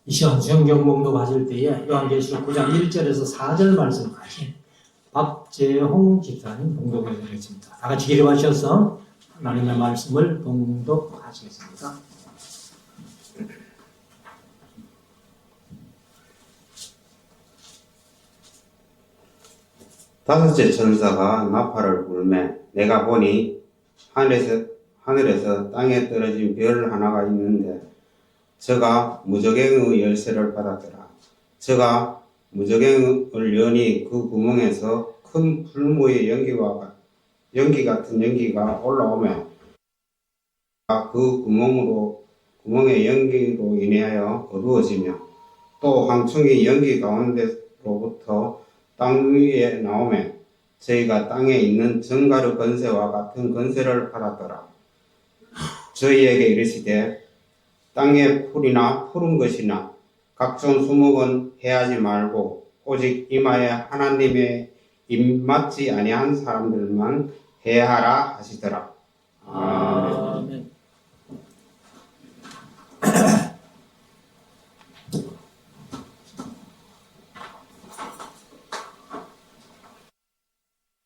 이 시간 성경 목록 하실 때에 요한계시록 9장 1절에서 4절 말씀까지 박재홍 집사님 봉독해 드리겠습니다. 다 같이 기립하셔서 하나님의 말씀을 봉독하시겠습니다. 다섯째 천사가 나팔을 불매 내가 보니 하늘에서 땅에 떨어진 별 하나가 있는데 저가 무저갱의 열쇠를 받았더라. 저가 무저갱을 여니 그 구멍에서 큰 풀무의 연기 같은 연기가 올라오며 그 구멍의 연기로 인하여 어두워지며 또 황충이 연기 가운데로부터 땅 위에 나오며 저희가 땅에 있는 정가루 권세와 같은 권세를 받았더라. 저희에게 이르시되 땅의 풀이나 푸른 것이나 각종 수목은 해하지 말고 오직 이마에 하나님의 입맞지 아니한 사람들만 해하라 하시더라. 아멘.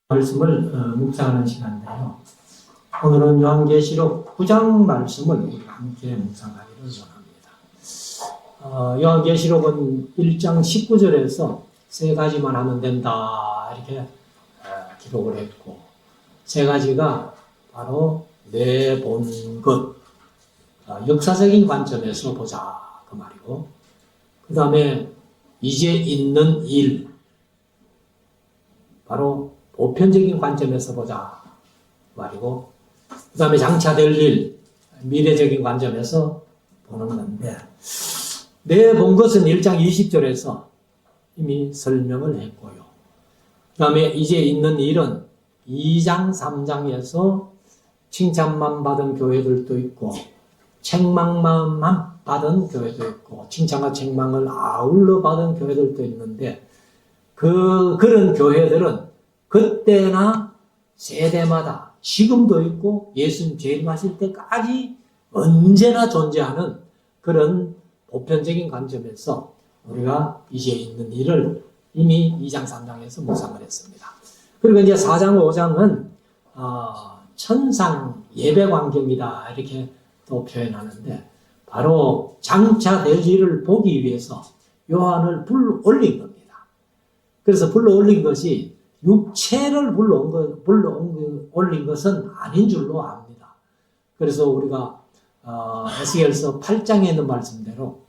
말씀을 묵상하는 시간인데요. 오늘은 요한계시록 9장 말씀을 우리가 함께 묵상하기를 원합니다. 요한계시록은 1장 19절에서 세 가지만 하면 된다 이렇게 기록을 했고, 세 가지가 바로 내 본 것, 역사적인 관점에서 보자 그 말이고, 그 다음에 이제 있는 일, 바로 보편적인 관점에서 보자 말이고, 그 다음에 장차될 일, 미래적인 관점에서 보는 건데, 내 본 것은 1장 20절에서 이미 설명을 했고요. 그 다음에 이제 있는 일은 2장 3장에서 칭찬만 받은 교회들도 있고 책망만 받은 교회도 있고 칭찬과 책망을 아울러 받은 교회들도 있는데, 그런 교회들은 그때나 세대마다 지금도 있고 예수님 재림하실 때까지 언제나 존재하는 그런 보편적인 관점에서 우리가 이제 있는 일을 이미 2장 3장에서 묵상을 했습니다. 그리고 이제 4장 5장은 천상 예배 광경이다 이렇게 또 표현하는데, 바로 장차 될 일을 보기 위해서 요한을 불러 올린 겁니다. 그래서 불러 올린 것이 육체를 올린 것은 아닌 줄로 압니다. 그래서 우리가 에스겔서 8장에 있는 말씀대로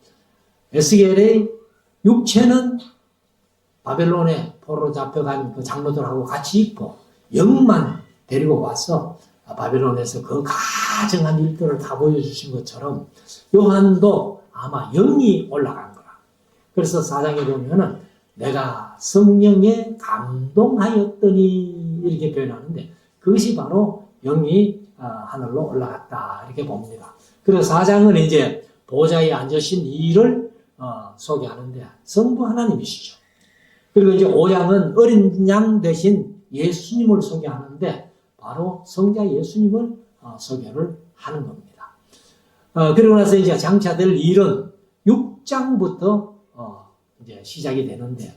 에스겔의 육체는 바벨론에 포로 잡혀간 그 장로들하고 같이 있고 영만 데리고 와서 바벨론에서 그 가증한 일들을 다 보여주신 것처럼 요한도 아마 영이 올라간 거라. 그래서 4장에 보면은 내가 성령에 감동하였더니 이렇게 표현하는데, 그것이 바로 영이 하늘로 올라갔다 이렇게 봅니다. 그래서 4장은 이제 보좌에 앉으신 이를 소개하는데 성부 하나님이시죠. 그리고 이제 5장은 어린 양 대신 예수님을 소개하는데 바로 성자 예수님을 소개를 하는 겁니다. 그리고 나서 이제 장차될 일은 6장부터 이제 시작이 되는데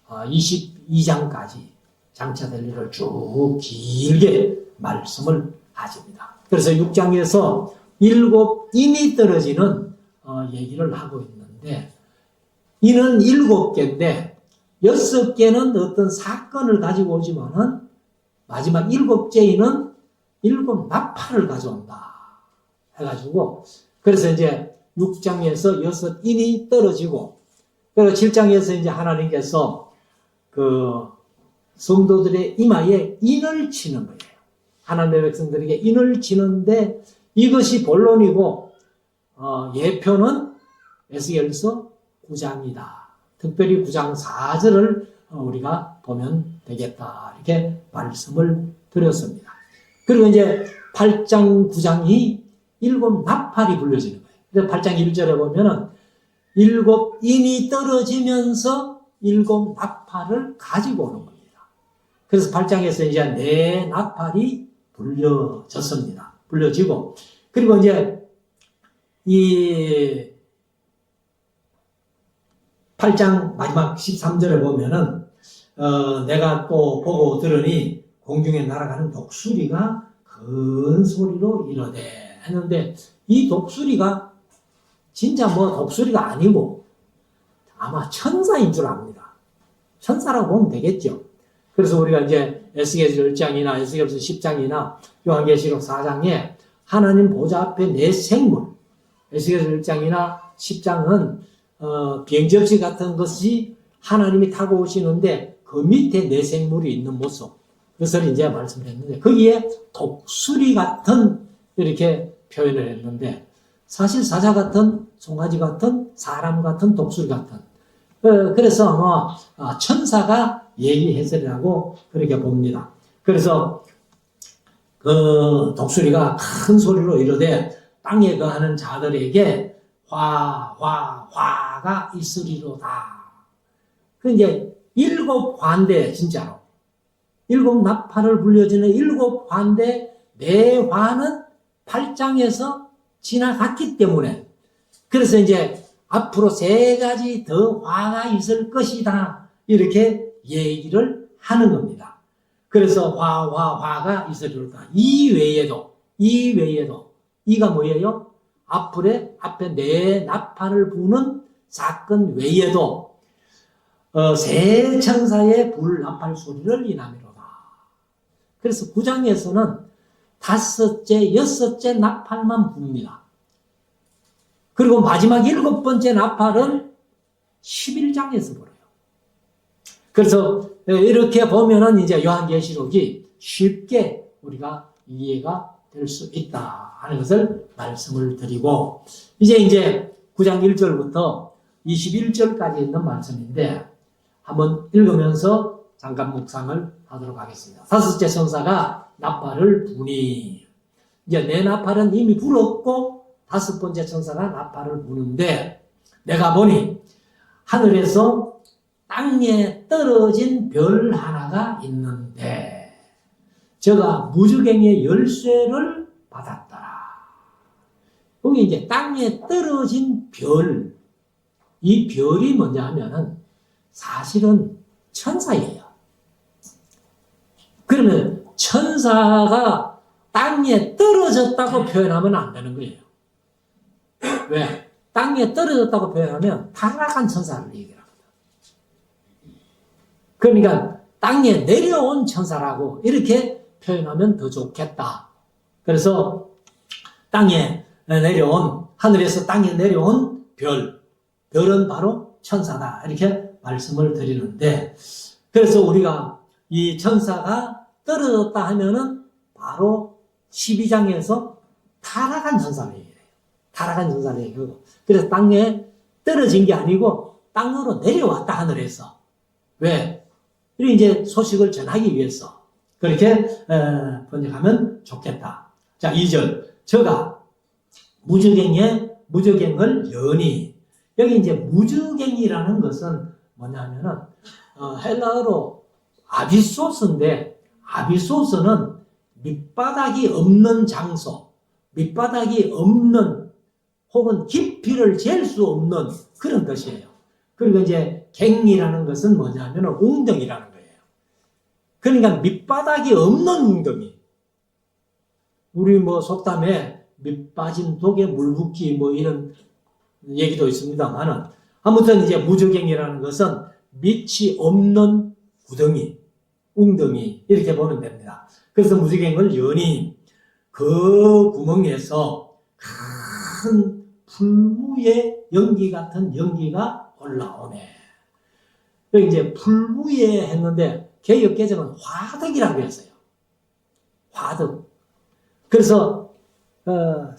22장까지 장차될 일을 쭉 길게 말씀을 하십니다. 그래서 6장에서 7인이 떨어지는 얘기를 하고 있는데, 이는 7개인데 6개는 어떤 사건을 가지고 오지만은 마지막 7째에는 7 나팔을 가져온다 해가지고, 그래서 이제 6장에서 6인이 떨어지고, 그리고 7장에서 이제 하나님께서 그 성도들의 이마에 인을 치는 거예요. 하나님의 백성들에게 인을 치는데 이것이 본론이고, 예표는 에스겔서 9장이다. 특별히 9장 4절을 우리가 보면 되겠다 이렇게 말씀을 드렸습니다. 그리고 이제 8장 9장이 7 나팔이 불려지는 거예요. 그래서 8장 1절에 보면은 7인이 떨어지면서 7 나팔을 가지고 오는 겁니다. 그래서 8장에서 이제 네 나팔이 불려졌습니다. 불려지고, 그리고 이제 이 8장 마지막 13절에 보면은 내가 또 보고 들으니 공중에 날아가는 독수리가 큰 소리로 이르되 했는데 이 독수리가 진짜 뭐 독수리가 아니고 아마 천사인 줄 압니다. 천사라고 보면 되겠죠. 그래서 우리가 이제 에스겔서 1장이나 에스겔서 10장이나 요한계시록 4장에 하나님 보좌 앞에 네 생물, 에스겔서 1장이나 10장은 비행접시 같은 것이 하나님이 타고 오시는데 그 밑에 네 생물이 있는 모습, 그것을 이제 말씀했는데 거기에 독수리 같은 이렇게 표현을 했는데 사실 사자 같은, 송아지 같은, 사람 같은, 독수리 같은, 그래서 아마 천사가 얘기해서라고 그렇게 봅니다. 그래서 그 독수리가 큰 소리로 이르되 땅에 거하는 자들에게 화가 있으리로다. 그 이제 일곱 환대, 진짜로 일곱 나팔을 불려주는 일곱 환대, 네 화는 8장에서 지나갔기 때문에, 그래서 이제 앞으로 세 가지 더 화가 있을 것이다, 이렇게 얘기를 하는 겁니다. 그래서 화가 있으리로다. 이외에도 이가 뭐예요? 앞에 네 나팔을 부는 사건 외에도 세 천사의 불 나팔 소리를 인하미로다. 그래서 9장에서는 다섯째, 여섯째 나팔만 붑니다. 그리고 마지막 7번째 나팔은 11장에서 불어요. 그래서 이렇게 보면은 이제 요한계시록이 쉽게 우리가 이해가 될 수 있다 하는 것을 말씀을 드리고, 이제 9장 1절부터 21절까지 있는 말씀인데 한번 읽으면서 잠깐 묵상을 하도록 하겠습니다. 다섯째 천사가 나팔을 부니, 이제 네 나팔은 이미 불었고 다섯 번째 천사가 나팔을 부는데, 내가 보니 하늘에서 땅에 떨어진 별 하나가 있는데 저가 무주갱의 열쇠를 받았더라. 여기 이제 땅에 떨어진 별, 이 별이 뭐냐 하면은 사실은 천사예요. 그러면 천사가 땅에 떨어졌다고 표현하면 안 되는 거예요. 왜? 땅에 떨어졌다고 표현하면 타락한 천사를 얘기합니다. 그러니까 땅에 내려온 천사라고 이렇게 표현하면 더 좋겠다. 그래서 땅에 내려온, 하늘에서 땅에 내려온 별은 바로 천사다, 이렇게 말씀을 드리는데, 그래서 우리가 이 천사가 떨어졌다 하면은 바로 12장에서 타락한 천사를 얘기해요. 타락한 천사를 얘기하고, 그래서 땅에 떨어진 게 아니고 땅으로 내려왔다, 하늘에서. 왜? 이제 소식을 전하기 위해서 그렇게 번역하면 좋겠다. 자, 2절. 저가 무저갱을 여니. 여기 이제 무저갱이라는 것은 뭐냐면은 헬라어로 아비소스인데, 아비소스는 밑바닥이 없는 장소, 밑바닥이 없는, 혹은 깊이를 잴 수 없는 그런 뜻이에요. 그리고 이제 갱이라는 것은 뭐냐면 웅덩이라는 거예요. 그러니까 밑바닥이 없는 웅덩이. 우리 뭐 속담에 밑 빠진 독에 물 붓기 뭐 이런 얘기도 있습니다만은, 아무튼 이제 무저갱이라는 것은 밑이 없는 구덩이, 웅덩이, 이렇게 보면 됩니다. 그래서 무저갱을 여니 그 구멍에서 큰 풀무의 연기 같은 연기가 올라오네. 여기 이제 풀무에 했는데 개역개정은 화덕이라고 했어요. 화덕. 그래서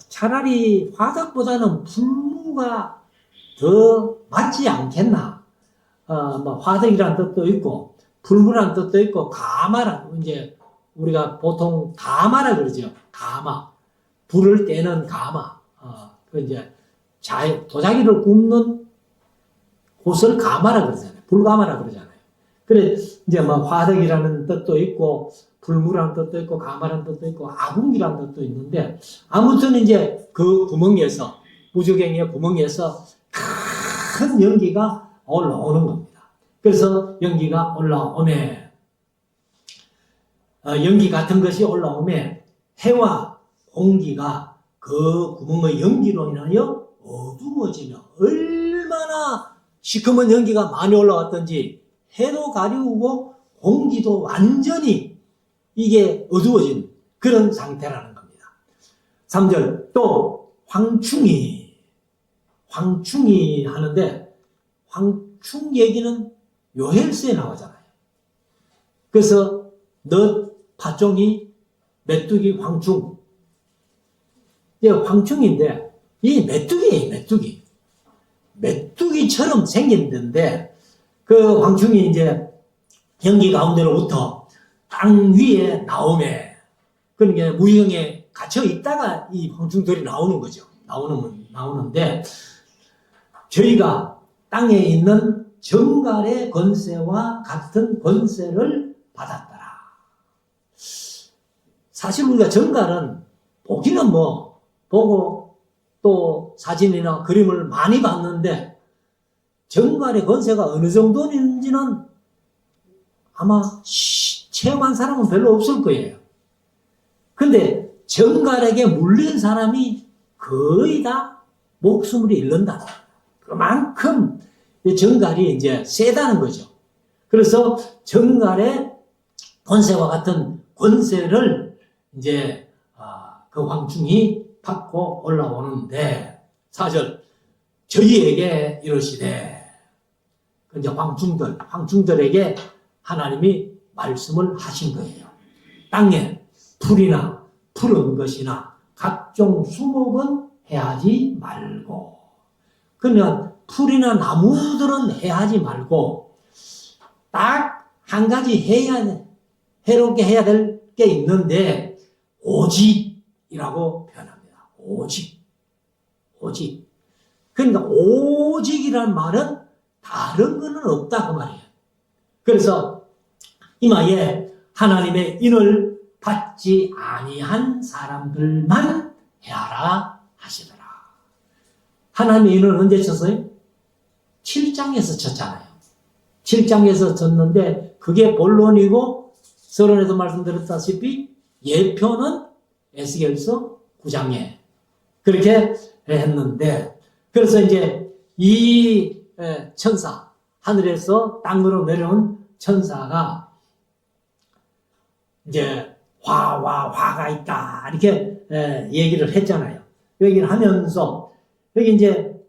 차라리 화덕보다는 풀무가 더 맞지 않겠나. 뭐 화덕이라는 뜻도 있고 풀무라는 뜻도 있고 가마라는, 이제 우리가 보통 가마라 그러죠. 가마. 불을 떼는 가마. 그 이제 도자기를 굽는 곳을 가마라 그러잖아요. 불가마라 그러잖아요. 그래, 이제 뭐 화덕이라는 뜻도 있고, 불무라는 뜻도 있고, 가마라는 뜻도 있고, 아궁이라는 뜻도 있는데, 아무튼 이제 그 구멍에서, 무저갱이의 구멍에서 큰 연기가 올라오는 겁니다. 그래서 연기가 올라오면 연기 같은 것이 올라오면 해와 공기가 그 구멍의 연기로 인하여 어두워지며 얼마나 시커먼 연기가 많이 올라왔던지 해도 가리우고 공기도 완전히 이게 어두워진 그런 상태라는 겁니다. 3절 또 황충이 하는데 황충 얘기는 요헬스에 나오잖아요. 그래서 넛, 파종이, 메뚜기, 황충. 이게 황충인데 이 메뚜기예요, 메뚜기. 메뚜기처럼 생겼는데 그 황충이 이제 연기 가운데로부터 땅 위에 나오매. 그러니까 무형에 갇혀 있다가 이 황충들이 나오는 거죠. 나오는데 저희가 땅에 있는 정갈의 권세와 같은 권세를 받았더라. 사실 우리가 정갈은 보기는 뭐 보고 또 사진이나 그림을 많이 봤는데 정갈의 권세가 어느 정도인지는 아마 체험한 사람은 별로 없을 거예요. 근데 정갈에게 물린 사람이 거의 다 목숨을 잃는다. 그만큼 정갈이 이제 세다는 거죠. 그래서 정갈의 권세와 같은 권세를 이제 그 황충이 받고 올라오는데 4절 저희에게 이르시되 이제 황충들에게 하나님이 말씀을 하신 거예요. 땅에 풀이나 푸른 것이나 각종 수목은 해하지 말고 그러면 풀이나 나무들은 해하지 말고 딱 한 가지 해롭게 해야 될 게 있는데 오직이라고 표현합니다. 오직. 그러니까 오직이란 말은 다른 거는 없다 그 말이에요. 그래서 이마에 하나님의 인을 받지 아니한 사람들만 해하라 하시더라. 하나님의 인을 언제 쳤어요? 7장에서 쳤잖아요. 7장에서 쳤는데 그게 본론이고 서론에도 말씀드렸다시피 예표는 에스겔서 9장에 그렇게 했는데 그래서 이제 이 천사 하늘에서 땅으로 내려온 천사가 이제 화가 있다 이렇게 얘기를 했잖아요. 얘기를 하면서 여기 이제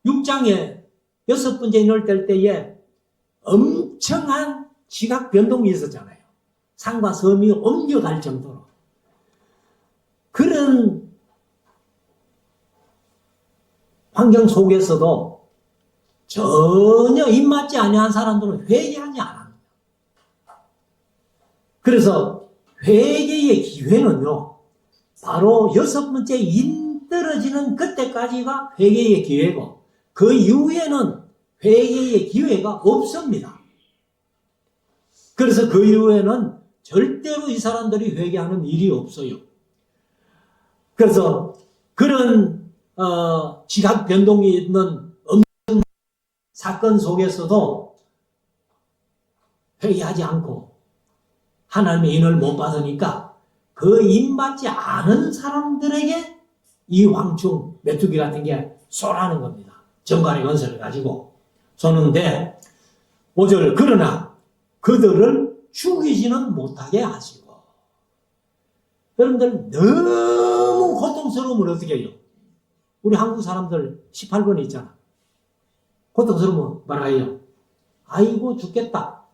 6장에 6번째 인을 뗄 때에 엄청난 지각 변동이 있었잖아요. 산과 섬이 옮겨갈 정도로 그런 환경 속에서도 전혀 입맞지 아니한 사람들은 회개하지 않았습니다. 그래서 회개의 기회는요, 바로 6번째 인 떨어지는 그때까지가 회개의 기회고, 그 이후에는 회개의 기회가 없습니다. 그래서 그 이후에는 절대로 이 사람들이 회개하는 일이 없어요. 그래서 그런 지각 변동이 있는 사건 속에서도 회개하지 않고 하나님의 인을 못 받으니까 그 인 받지 않은 사람들에게 이 황충, 메뚜기 같은 게 쏘라는 겁니다. 정갈의 건설을 가지고 쏘는데 5절 그러나 그들을 죽이지는 못하게 하시고 여러분들 너무 고통스러우면 어떻게 해요? 우리 한국 사람들 18번에 있잖아. 고통스러우면 뭐라 해요? 아이고 죽겠다.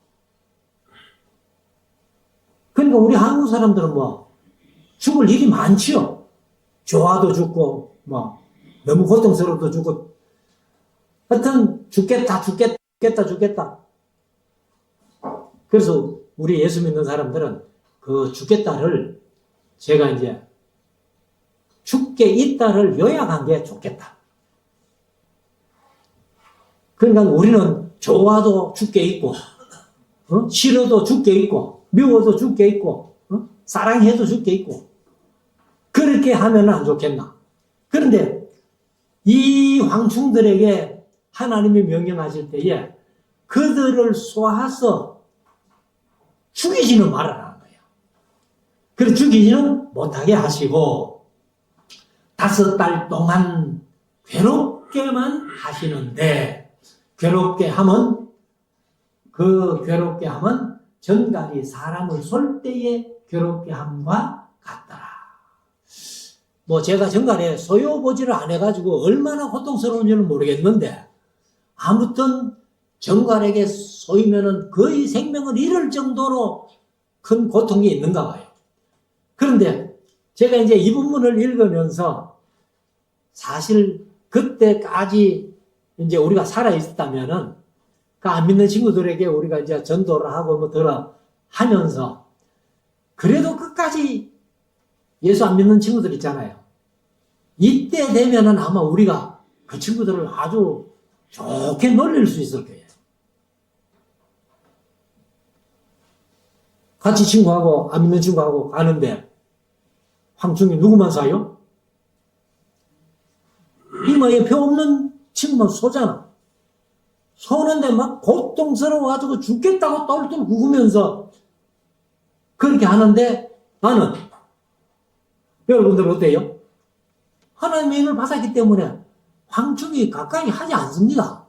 그러니까 우리 한국 사람들은 뭐 죽을 일이 많지요. 좋아도 죽고 뭐 너무 고통스러워도 죽고 하여튼 죽겠다. 그래서 우리 예수 믿는 사람들은 그 죽겠다를 제가 이제 죽게 있다를 요약한 게 좋겠다. 그러니까 우리는 좋아도 죽게 있고 싫어도 죽게 있고 미워도 죽게 있고 사랑해도 죽게 있고 그렇게 하면 안 좋겠나. 그런데 이 황충들에게 하나님이 명령하실 때에 그들을 쏘아서 죽이지는 말아라는 거예요. 그래서 죽이지는 못하게 하시고 5달 동안 괴롭게만 하시는데, 괴롭게 하면 전갈이 사람을 쏠 때에 괴롭게 함과 같더라. 뭐 제가 전갈에 소요보지를 안 해가지고 얼마나 고통스러운지는 모르겠는데, 아무튼 전갈에게 쏘이면은 거의 생명을 잃을 정도로 큰 고통이 있는가 봐요. 그런데 제가 이제 이 본문을 읽으면서 사실 그때까지 이제 우리가 살아 있었다면은 그 안 믿는 친구들에게 우리가 이제 전도를 하고 뭐 들어 하면서 그래도 끝까지 예수 안 믿는 친구들 있잖아요. 이때 되면은 아마 우리가 그 친구들을 아주 좋게 놀릴 수 있을 거예요. 같이 친구하고 안 믿는 친구하고 가는데 황충이 누구만 쏴요? 이마에 표 없는 친구만 쏘잖아. 쏘는데 막 고통스러워가지고 죽겠다고 똘똘 굽으면서 그렇게 하는데, 나는 여러분들 어때요? 하나님의 힘을 받았기 때문에 황충이 가까이 하지 않습니다.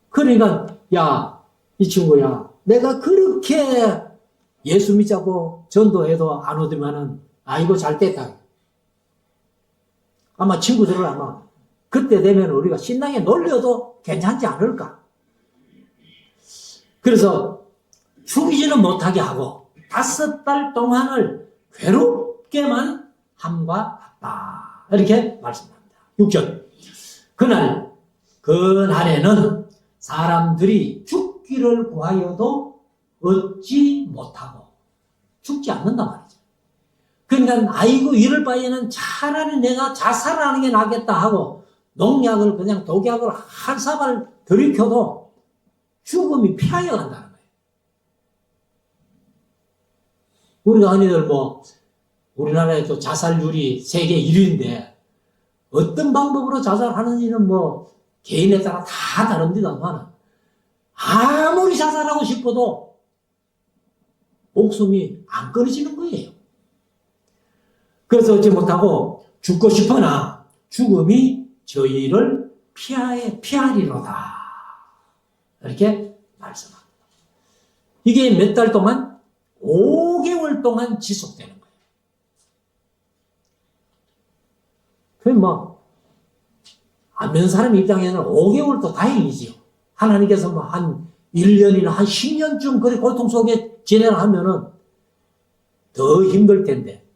그러니까 야, 이 친구야, 내가 그렇게 예수 믿자고 전도해도 안 오더만은 아이고 잘 됐다. 아마 친구들을 아마 그때 되면 우리가 신나게 놀려도 괜찮지 않을까. 그래서 죽이지는 못하게 하고 5달 동안을 괴롭게만 함과 같다. 이렇게 말씀합니다. 6절. 그날에는 사람들이 죽기를 구하여도 얻지 못하고, 죽지 않는단 말이죠. 그러니까 아이고 이럴 바에는 차라리 내가 자살하는 게 낫겠다 하고 농약을 그냥 독약을 한 사발 들이켜도 죽음이 피하여 간다는 거예요. 우리가 흔히들 우리나라의 또 자살률이 세계 1위인데 어떤 방법으로 자살하는지는 개인에 따라 다 다릅니다만, 아무리 자살하고 싶어도 목숨이 안 끊어지는 거예요. 그래서 어찌 못하고 죽고 싶으나 죽음이 저희를 피하리로다. 이렇게 말씀합니다. 이게 몇 달 동안? 5개월 동안 지속되는 거예요. 안 믿는 사람 입장에는 5개월도 다행이지요. 하나님께서 한 1년이나 한 10년쯤 그리 고통 속에 지내라 하면은 더 힘들 텐데.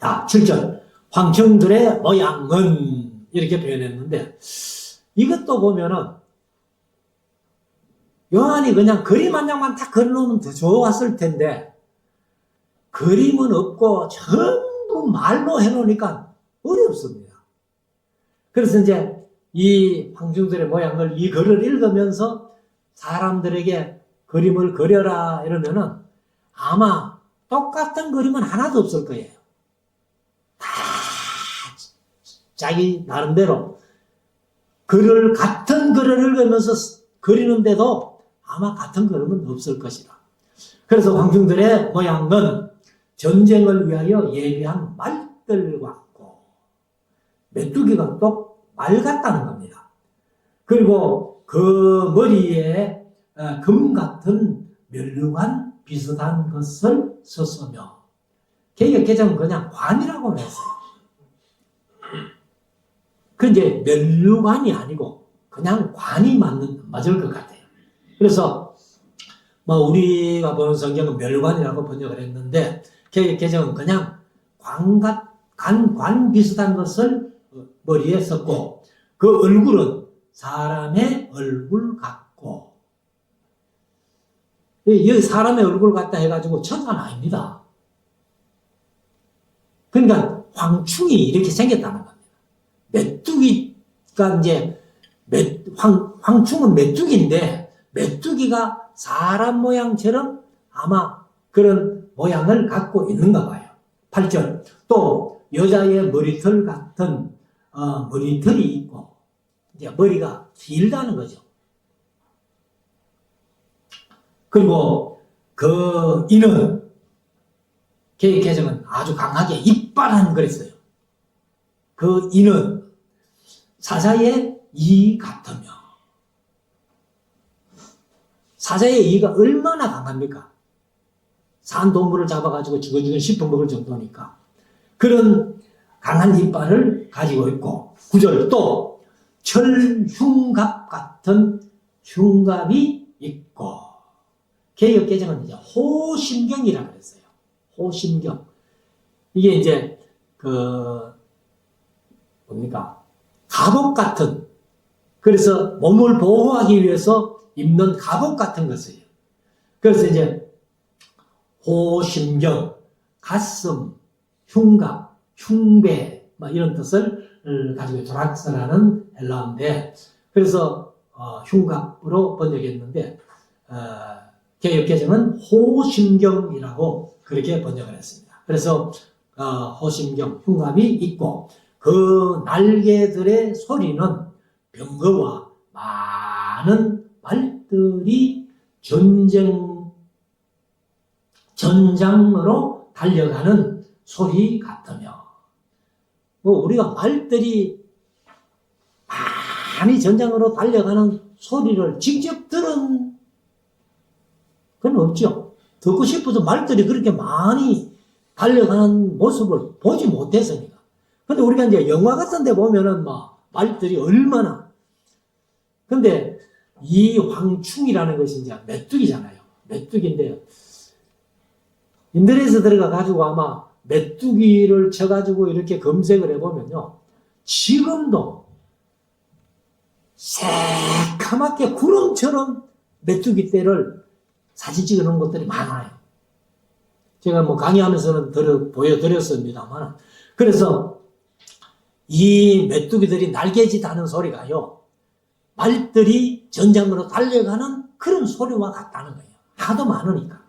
자, 7절. 황충들의 모양은 이렇게 표현했는데, 이것도 보면은 요한이 그냥 그림 한 장만 딱 그려놓으면 더 좋았을 텐데, 그림은 없고 전부 말로 해놓으니까 어렵습니다. 그래서 이제 이 황충들의 모양을, 이 글을 읽으면서 사람들에게 그림을 그려라 이러면은 아마 똑같은 그림은 하나도 없을 거예요. 다 자기 나름대로 같은 글을 읽으면서 그리는데도 아마 같은 그림은 없을 것이다. 그래서 황충들의 모양은 전쟁을 위하여 예비한 말들 같고, 메뚜기가 또 말 같다는 겁니다. 그리고 그 머리에 금 같은 면류관 비슷한 것을 썼으며, 개역 개정은 그냥 관이라고 했어요. 그 이제 면류관이 아니고 그냥 관이 맞을 것 같아요. 그래서 우리가 보는 성경은 멸관이라고 번역을 했는데, 개역 개정은 그냥 관 비슷한 것을 머리에 썼고, 그 얼굴은 사람의 얼굴 같고, 이 사람의 얼굴 같다 해가지고 천사는 아닙니다. 그러니까 황충이 이렇게 생겼다는 겁니다. 메뚜기가 이제 황충은 메뚜기인데, 메뚜기가 사람 모양처럼 아마 그런 모양을 갖고 있는가 봐요. 8절. 또 여자의 머리털 같은 머리털이 있고, 이제 머리가 길다는 거죠. 그리고 그 이는 개혁 개정은 아주 강하게 이빨한 그랬어요. 그 이는 사자의 이 같으며, 사자의 이가 얼마나 강합니까? 산 동물을 잡아가지고 주근주근 씹어먹을 정도니까. 그런 강한 이빨을 가지고 있고, 9절 또 철흉갑 같은 흉갑이 있고, 개혁 개정은 이제 호심경이라 그랬어요. 호심경. 이게 이제 뭡니까? 갑옷 같은, 그래서 몸을 보호하기 위해서 입는 갑옷 같은 것이에요. 그래서 이제 호심경, 가슴, 흉갑, 흉배, 이런 뜻을 가지고 도락스라는 헬라어인데, 그래서 흉갑으로 번역했는데, 개혁 개정은 호심경이라고 그렇게 번역을 했습니다. 그래서 호심경, 흉갑이 있고, 그 날개들의 소리는 병거와 많은 말들이 전장으로 달려가는 소리 같으며, 우리가 말들이 많이 전장으로 달려가는 소리를 직접 들은 건 없죠. 듣고 싶어도 말들이 그렇게 많이 달려가는 모습을 보지 못했으니까. 근데 우리가 이제 영화 같은 데 보면은 말들이 얼마나. 근데 이 황충이라는 것이 이제 메뚜기잖아요. 메뚜기인데요. 인터넷에 들어가가지고 아마 메뚜기를 쳐가지고 이렇게 검색을 해보면요. 지금도 새카맣게 구름처럼 메뚜기 떼를 사진 찍어 놓은 것들이 많아요. 제가 강의하면서는 보여드렸습니다만. 그래서 이 메뚜기들이 날개짓 하는 소리가요. 말들이 전장으로 달려가는 그런 소리와 같다는 거예요. 하도 많으니까.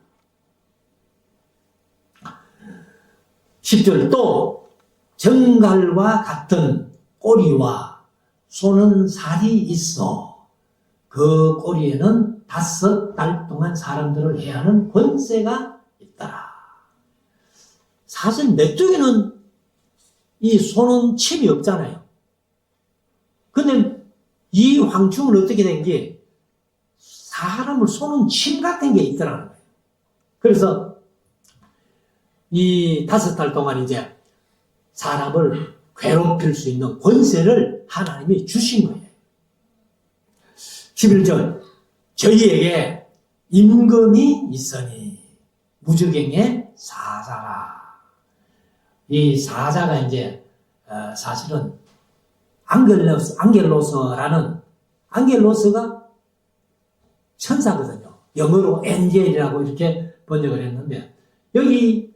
10절 또 정갈과 같은 꼬리와 쏘는 살이 있어 그 꼬리에는 5달 동안 사람들을 해하는 권세가 있더라. 사실 메뚜기는 이 쏘는 침이 없잖아요. 근데 이 황충은 어떻게 된 게 사람을 쏘는 침 같은 게 있더라는 거예요. 그래서 이 5달 동안 이제 사람을 괴롭힐 수 있는 권세를 하나님이 주신 거예요. 11절 저희에게 임금이 있으니 무주갱의 사자라. 이 사자가 이제 사실은 안겔로스라는 안겔로스가 천사거든요. 영어로 엔젤이라고 이렇게 번역을 했는데 여기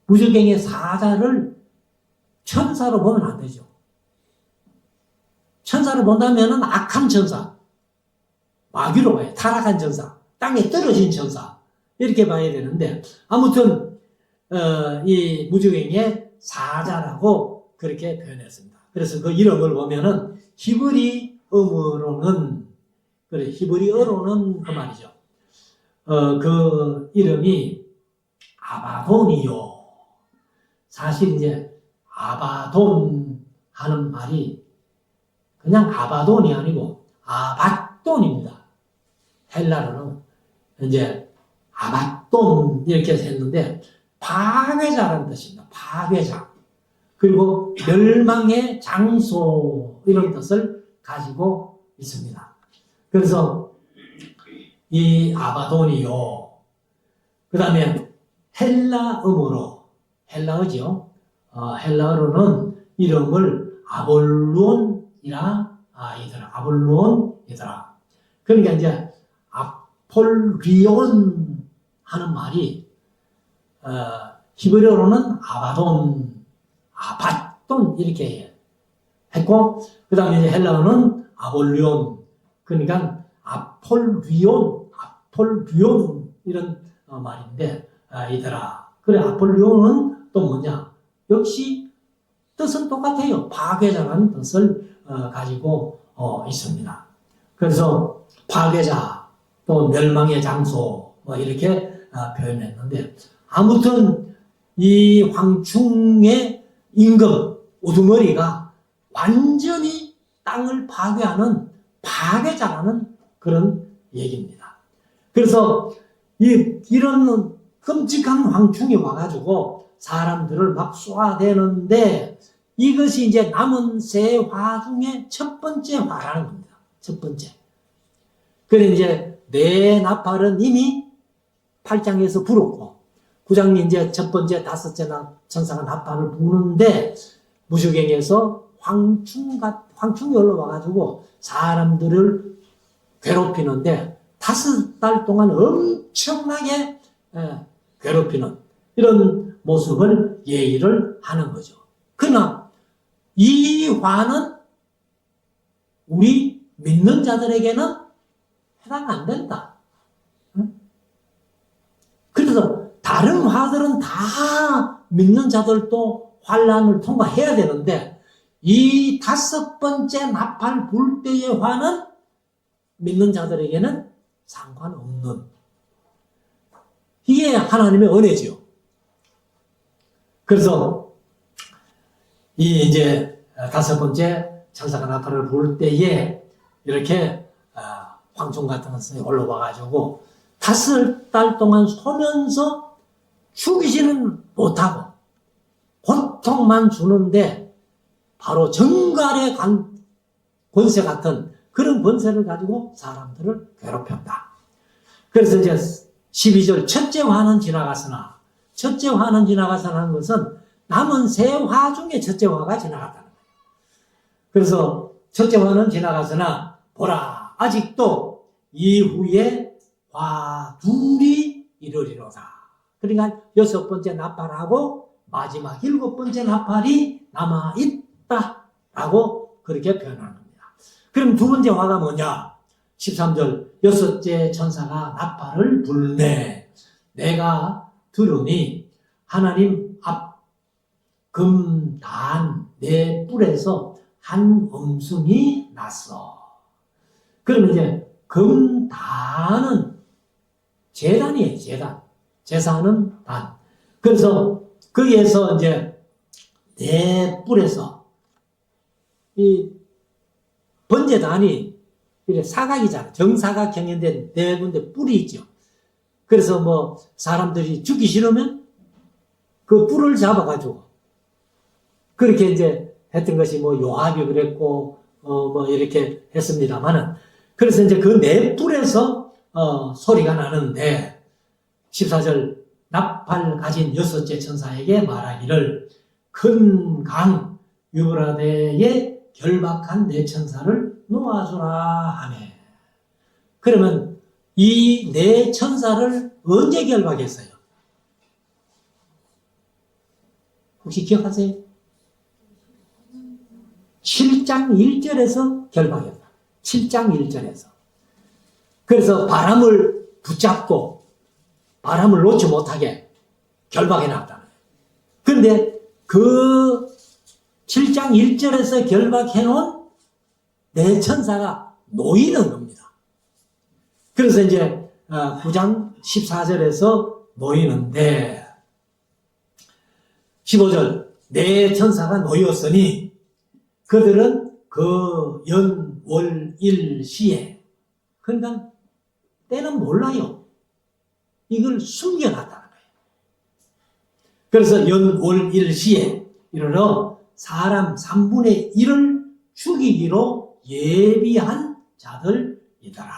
무주갱의 사자를 천사로 보면 안 되죠. 천사로 본다면은 악한 천사, 마귀로 봐요. 타락한 천사, 땅에 떨어진 천사 이렇게 봐야 되는데 아무튼 이 무주갱의 사자라고 그렇게 표현했습니다. 그래서 그 이름을 보면은 히브리어로는 그 말이죠. 그 이름이 아바돈이요. 사실 이제 아바돈 하는 말이 그냥 아바돈이 아니고 아밧돈입니다. 헬라로는 이제 아밧돈 이렇게 했는데 파괴자라는 뜻입니다. 파괴자. 그리고 멸망의 장소 이런 뜻을 가지고 있습니다. 그래서 이 아바돈이요. 그 다음에 헬라어죠. 헬라어로는 이름을 아볼론이라 아볼론이더라. 그러니까 이제 아폴리온 하는 말이 히브리어로는 아밧돈 이렇게 했고, 그 다음에 이제 헬라어는 아볼리온, 그러니까 아폴리온 이런 말인데 이더라. 그래 아폴리온은 또 뭐냐? 역시 뜻은 똑같아요. 파괴자라는 뜻을 가지고 있습니다. 그래서 파괴자 또 멸망의 장소 뭐 이렇게 표현했는데, 아무튼 이 황충의 임금 우두머리가 완전히 땅을 파괴하는 파괴자라는 그런 얘기입니다. 그래서 이런 끔찍한 황충이 와가지고 사람들을 막 쏘아대는데, 이것이 이제 남은 세 화 중에 첫 번째 화라는 겁니다. 첫 번째. 그래 이제 네 나팔은 이미 8장에서 불었고, 9장이 이제 첫 번째, 다섯째 천사가 나팔을 부는데, 무주경에서 황충이 올라와가지고 사람들을 괴롭히는데 5달 동안 엄청나게 괴롭히는 이런 모습을 예의를 하는 거죠. 그러나 이 화는 우리 믿는 자들에게는 해당 안 된다. 그래서 다른 화들은 다 믿는 자들도 환란을 통과해야 되는데, 이 5번째 나팔 불 때의 화는 믿는 자들에게는 상관없는, 이게 하나님의 은혜죠. 그래서 이제 5번째 천사가 나팔을 불 때에 이렇게 황충 같은 것이 올라와가지고 5달 동안 쏘면서 죽이지는 못하고 고통만 주는데, 바로 정갈의 권세 같은 그런 권세를 가지고 사람들을 괴롭혔다. 그래서 이제 12절 첫째 화는 지나갔으나, 첫째 화는 지나갔으나 하는 것은 남은 세 화 중에 첫째 화가 지나갔다는 거예요. 그래서 첫째 화는 지나갔으나 보라 아직도 이후에 화 둘이 이르리로다. 그러니까 6번째 나팔하고 마지막 7번째 나팔이 남아있다라고 그렇게 표현하는 겁니다. 그럼 두 번째 화가 뭐냐? 13절 6째 천사가 나팔을 불매 내가 들으니 하나님 앞 금, 단, 네 뿔에서 한 음성이 났어. 그러면 이제 금, 단은 제단이에요. 제단. 제사는 단. 그래서 거기에서 이제 네 뿔에서 이 번제단이 사각이잖아요. 정사각 경연된 네 군데 뿔이 있죠. 그래서 뭐 사람들이 죽기 싫으면 그 뿔을 잡아가지고 그렇게 이제 했던 것이 뭐 요압이 그랬고 뭐 이렇게 했습니다만은, 그래서 이제 그 네 뿔에서 소리가 나는데 14절 나팔 가진 6째 천사에게 말하기를 큰 강 유브라데에 결박한 네 천사를 놓아주라 하네. 그러면 이 네 천사를 언제 결박했어요? 혹시 기억하세요? 7장 1절에서 결박했다. 7장 1절에서. 그래서 바람을 붙잡고 바람을 놓지 못하게 결박해 놨다는 거예요. 그런데 그 7장 1절에서 결박해 놓은 네 천사가 놓이는 겁니다. 그래서 이제 9장 14절에서 놓이는데 15절 네 천사가 놓였으니 그들은 그 연, 월, 일, 시에, 그러니까 때는 몰라요. 이걸 숨겨놨다는 거예요. 그래서 연, 월, 일, 시에 이르러 사람 3분의 1을 죽이기로 예비한 자들이더라.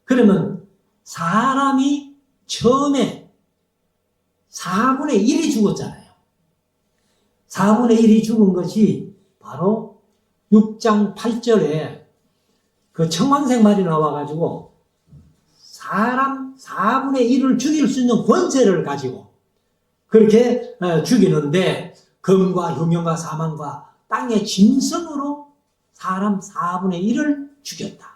그러면 사람이 처음에 4분의 1이 죽었잖아요. 4분의 1이 죽은 것이 바로 6장 8절에 그 청황색 말이 나와가지고 사람 4분의 1을 죽일 수 있는 권세를 가지고 그렇게 죽이는데, 금과 흉년과 사망과 땅의 짐승으로 사람 4분의 1을 죽였다.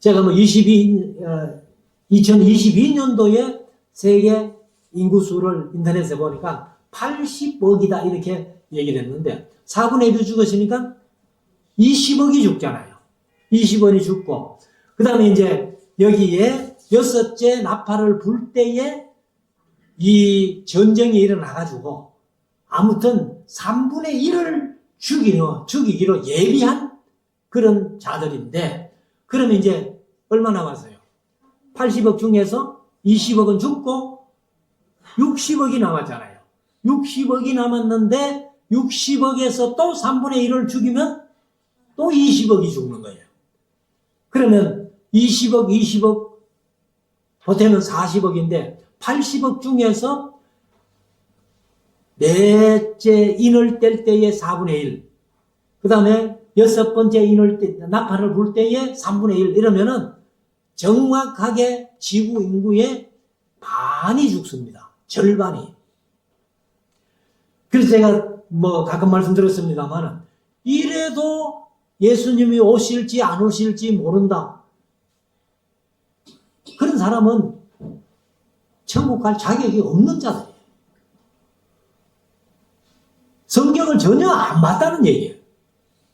제가 뭐 2022년도에 세계 인구수를 인터넷에 보니까 80억이다 이렇게 얘기를 했는데 4분의 1이 죽었으니까 20억이 죽잖아요. 20억이 죽고 그 다음에 이제 여기에 여섯째 나팔을 불 때에 이 전쟁이 일어나가지고 아무튼 3분의 1을 죽이기로 예비한 그런 자들인데 그러면 이제 얼마 남았어요? 80억 중에서 20억은 죽고 60억이 남았잖아요. 60억이 남았는데 60억에서 또 3분의 1을 죽이면 또 20억이 죽는 거예요. 그러면 20억 보태면 40억인데 80억 중에서 넷째 인을 뗄 때의 4분의 1, 그 다음에 여섯 번째 나팔을 불 때의 3분의 1 이러면은 정확하게 지구 인구의 반이 죽습니다. 절반이. 그래서 제가 가끔 말씀드렸습니다만 이래도 예수님이 오실지 안 오실지 모른다. 그런 사람은 천국 갈 자격이 없는 자들이에요. 성경을 전혀 안 봤다는 얘기예요.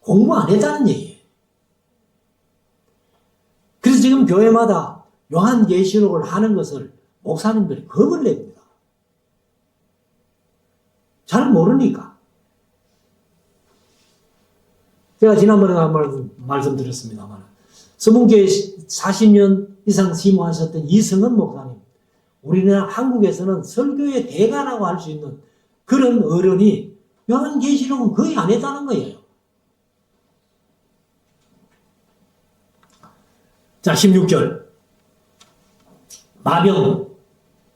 공부 안 했다는 얘기예요. 그래서 지금 교회마다 요한계시록을 하는 것을 목사님들이 겁을 냅니다. 잘 모르니까. 제가 지난번에 말씀드렸습니다만 서문교회 40년 이상 심호하셨던 이승은 목사님, 우리나라 한국에서는 설교의 대가라고 할 수 있는 그런 어른이 요한계시록은 거의 안 했다는 거예요. 자, 16절. 마병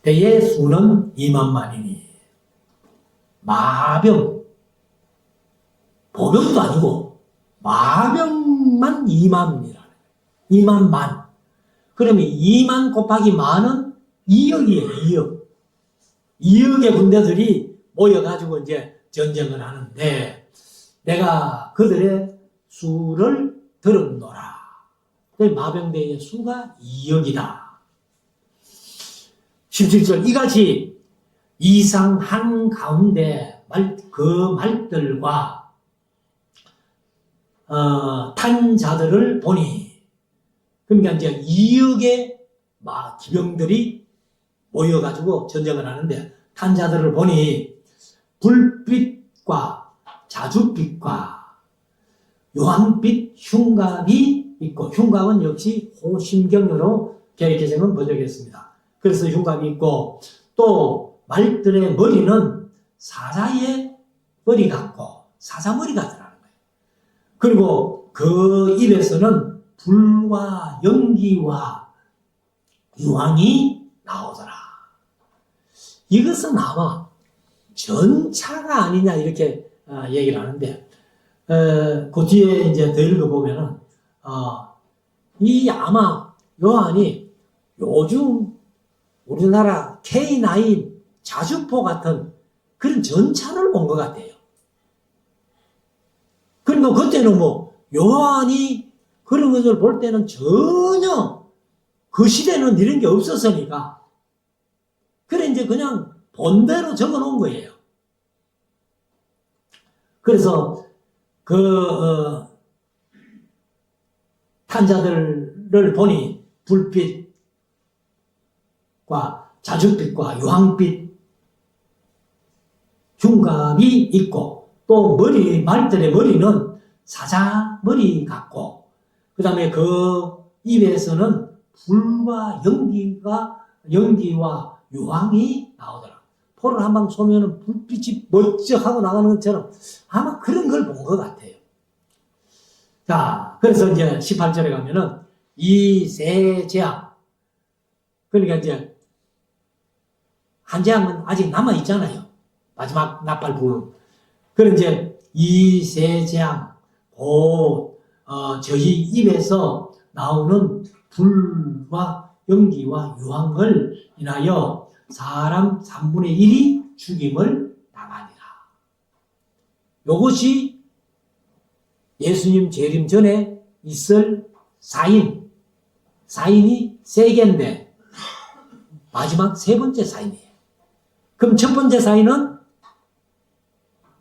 때의 수는 2만만이니. 마병. 보병도 아니고 마병만 2만이라. 2만만. 그러면 2만 곱하기 만은 2억이에요. 2억. 2억의 군대들이 모여가지고 이제 전쟁을 하는데 내가 그들의 수를 들었노라. 마병대의 수가 2억이다. 17절 이같이 이상한 가운데 그 말들과 탄 자들을 보니 그러니까 이제 2억의 기병들이 모여가지고 전쟁을 하는데 탄 자들을 보니 불빛과 자줏빛과 요한빛 흉갑이 있고 흉갑은 역시 호심경으로 개혁개정은 번역했습니다. 그래서 흉갑이 있고 또 말들의 머리는 사자의 머리 같고 사자머리 같더라는 거예요. 그리고 그 입에서는 불과 연기와 유황이 나오더라. 이것은 아마 전차가 아니냐 이렇게 얘기를 하는데 그 뒤에 이제 더 읽어보면은 이 아마 요한이 요즘 우리나라 K9 자주포 같은 그런 전차를 본 것 같아요. 그러니까 그때는 요한이 그런 것을 볼 때는 전혀 그 시대는 이런 게 없었으니까 그래 이제 그냥 본대로 적어 놓은 거예요. 그래서 탄자들을 보니 불빛과 자줏빛과 유황빛 흉갑이 있고 또 말들의 머리는 사자 머리 같고 그 다음에 그 입에서는 불과 연기와 유황이 나오더라. 포를 한 방 쏘면 불빛이 멀쩍하고 나가는 것처럼 아마 그런 걸 본 것 같아요. 자, 그래서 이제 18절에 가면은 이 세 재앙, 그러니까 이제 한 재앙은 아직 남아 있잖아요. 마지막 나팔 불. 그런 이제 이 세 재앙, 저희 입에서 나오는 불과 연기와 유황을 인하여 사람 3분의 1이 죽임을 당하니라. 이것이 예수님 재림 전에 있을 사인이 세 개인데 마지막 세 번째 사인이에요. 그럼 첫 번째 사인은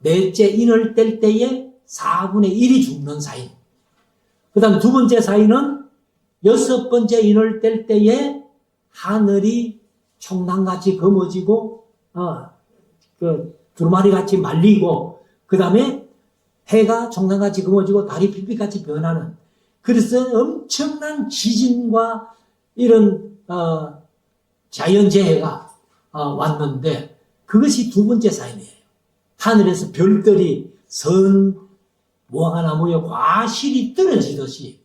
넷째 인을 뗄 때에 4분의 1이 죽는 사인. 그 다음 두 번째 사인은 여섯 번째 인을 뗄 때에 하늘이 총랑같이 검어지고, 두루마리같이 말리고, 그 다음에 해가 총랑같이 검어지고 달이 빛빛같이 변하는, 그래서 엄청난 지진과 이런 자연재해가 왔는데 그것이 두 번째 사인이에요. 하늘에서 별들이 무화과나무에 과실이 떨어지듯이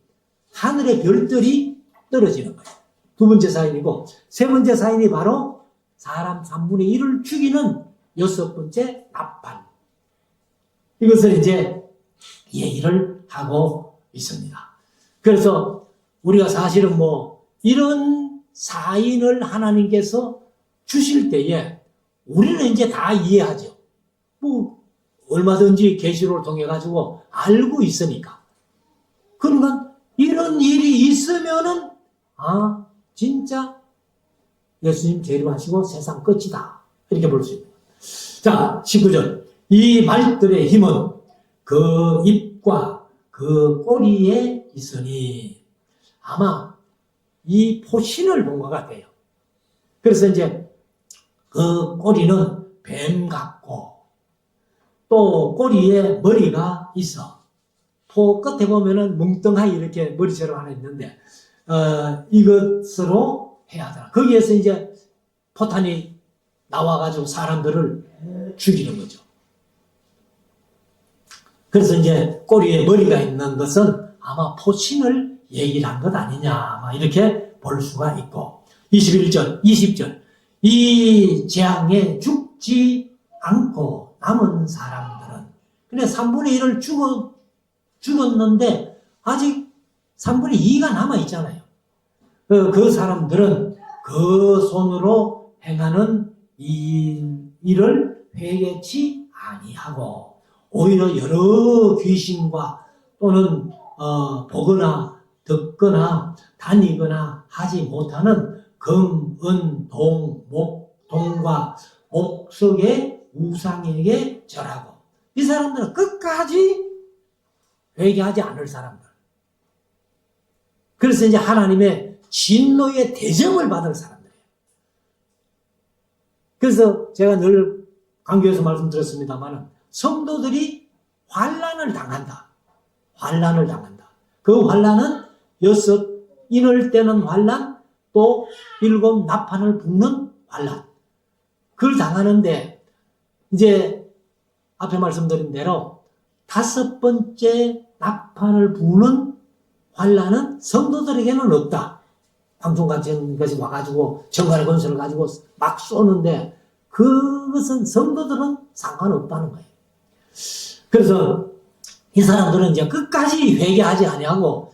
하늘의 별들이 떨어지는 거예요. 두 번째 사인이고, 세 번째 사인이 바로 사람 3분의 1을 죽이는 여섯 번째 나팔. 이것을 이제 얘기를 하고 있습니다. 그래서 우리가 사실은 이런 사인을 하나님께서 주실 때에 우리는 이제 다 이해하죠. 얼마든지 계시록을 통해 가지고 알고 있으니까. 그러니까 이런 일이 있으면은 진짜 예수님 재림하시고 세상 끝이다. 이렇게 볼 수 있습니다. 자, 19절. 이 말들의 힘은 그 입과 그 꼬리에 있으니, 아마 이 포신을 본 것 같아요. 그래서 이제 그 꼬리는 뱀 같고 또 꼬리에 머리가 있어. 포 끝에 보면은 뭉뚱하게 이렇게 머리처럼 하나 있는데 이것으로 해야 하더라. 거기에서 이제 포탄이 나와가지고 사람들을 죽이는 거죠. 그래서 이제 꼬리에 머리가 있는 것은 아마 포신을 얘기를 한 것 아니냐, 이렇게 볼 수가 있고. 21절, 20절. 이 재앙에 죽지 않고 남은 사람들은, 근데 3분의 1을 죽었는데 아직 3분의 2가 남아있잖아요. 그 사람들은 그 손으로 행하는 이 일을 회개치 아니하고 오히려 여러 귀신과 또는 보거나 듣거나 다니거나 하지 못하는 금, 은, 동과 목석의 우상에게 절하고, 이 사람들은 끝까지 회개하지 않을 사람들. 그래서 이제 하나님의 진노의 대접을 받을 사람들이에요. 그래서 제가 늘 강교에서 말씀드렸습니다만 성도들이 환난을 당한다. 환난을 당한다. 그 환난은 여섯 인을 떼는 환난, 또 일곱 나팔을 붓는 환난. 그걸 당하는데 이제 앞에 말씀드린 대로 다섯 번째 나팔을 부는 환난은 성도들에게는 없다. 방송 같은 것이 와가지고 정갈의 권세를 가지고 막 쏘는데 그것은 성도들은 상관없다는 거예요. 그래서 이 사람들은 이제 끝까지 회개하지 아니하고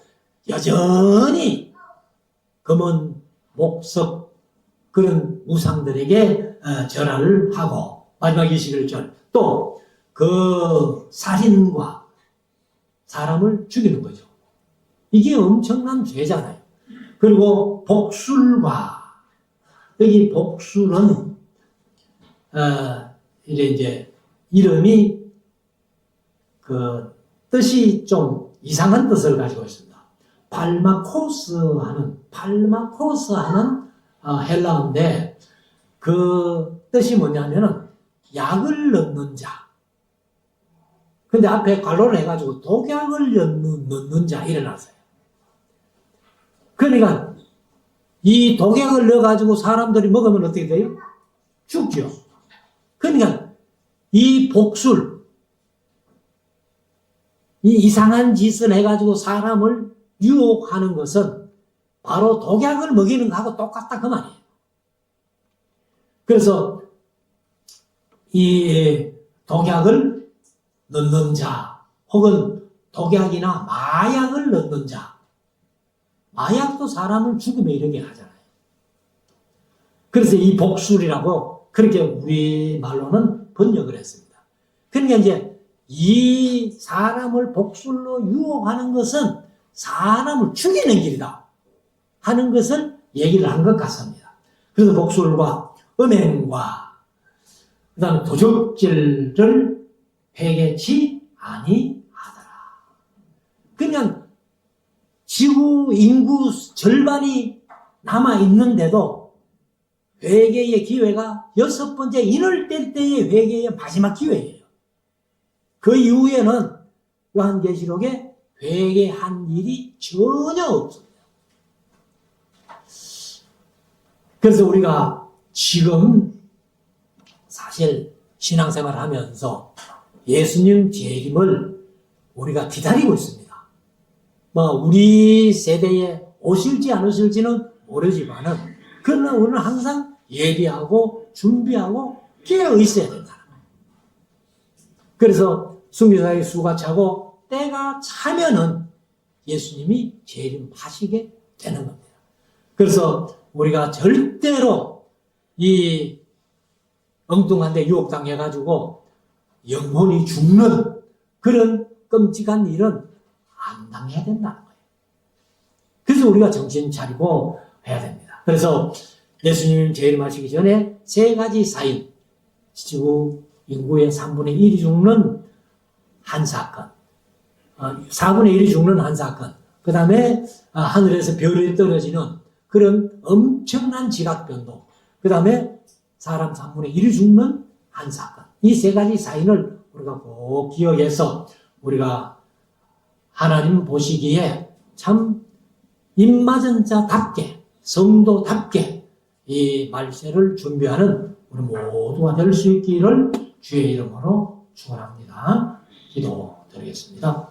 여전히 검은 목석 그런 우상들에게 절하를 하고, 마지막 21절 또 그 살인과 사람을 죽이는 거죠. 이게 엄청난 죄잖아요. 그리고 복술과, 여기 복술은 이제 이름이 그 뜻이 좀 이상한 뜻을 가지고 있습니다. 팔마코스 하는 헬라어인데 그 뜻이 뭐냐면은 약을 넣는 자. 근데 앞에 괄호를 해가지고 독약을 넣는 자 일어났어요. 그러니까 이 독약을 넣어가지고 사람들이 먹으면 어떻게 돼요? 죽죠. 그러니까 이 복술, 이 이상한 짓을 해가지고 사람을 유혹하는 것은 바로 독약을 먹이는 거하고 똑같다 그 말이에요. 그래서 이 독약을 넣는 자, 혹은 독약이나 마약을 넣는 자, 마약도 사람을 죽음에 이르게 하잖아요. 그래서 이 복술이라고 그렇게 우리말로는 번역을 했습니다. 그러니까 이제 이 사람을 복술로 유혹하는 것은 사람을 죽이는 길이다 하는 것을 얘기를 한 것 같습니다. 그래서 복술과 음행과 그 다음에 도적질을 회개치 아니하더라. 그냥 지구 인구 절반이 남아 있는데도 회개의 기회가 6번째 인을 뗄 때의 회개의 마지막 기회예요. 그 이후에는 요한계시록에 회개한 일이 전혀 없습니다. 그래서 우리가 지금 사실 신앙생활 하면서 예수님 재림을 우리가 기다리고 있습니다. 우리 세대에 오실지 안 오실지는 모르지만은, 그러나 우리는 항상 예비하고 준비하고 깨어 있어야 된다는 거예요. 그래서 순교자의 수가 차고 때가 차면은 예수님이 재림하시게 되는 겁니다. 그래서 우리가 절대로 이 엉뚱한데 유혹당해가지고 영혼이 죽는 그런 끔찍한 일은 안 당해야 된다는 거예요. 그래서 우리가 정신 차리고 해야 됩니다. 그래서 예수님 재림하시기 전에 3가지 사인, 지구 인구의 3분의 1이 죽는 한 사건, 4분의 1이 죽는 한 사건, 그 다음에 하늘에서 별이 떨어지는 그런 엄청난 지각변동, 그 다음에 사람 3분의 1이 죽는 한 사건, 이 3가지 사인을 우리가 꼭 기억해서 우리가 하나님 보시기에 참 입맞은 자답게, 성도답게 이 말세를 준비하는 우리 모두가 될 수 있기를 주의 이름으로 축원합니다. 기도드리겠습니다.